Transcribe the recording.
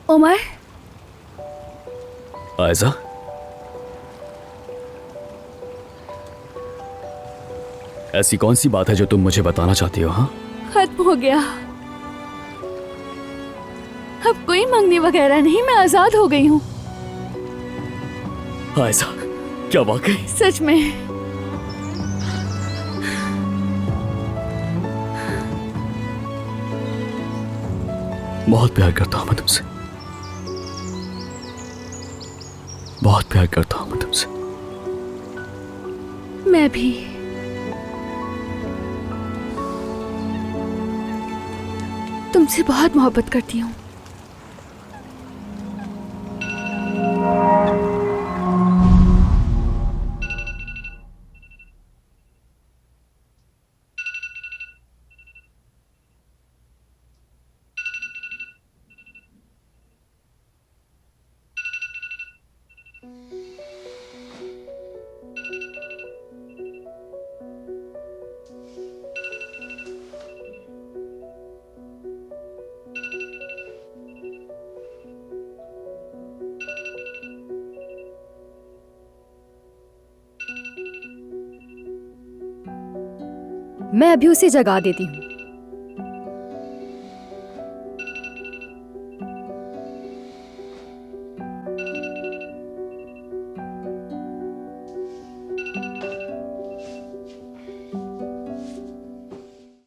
उमर, आयजा, ऐसी कौन सी बात है जो तुम मुझे बताना चाहती हो? हाँ, खत्म हो गया। अब कोई मंगनी वगैरह नहीं, मैं आजाद हो गई हूँ। आयजा, क्या वाकई? सच में। बहुत प्यार करता हूं मैं तुमसे, बहुत प्यार करता हूं मैं तुमसे। मैं भी। तुमसे बहुत मोहब्बत करती हूँ। मैं अभी उसे जगा देती हूँ।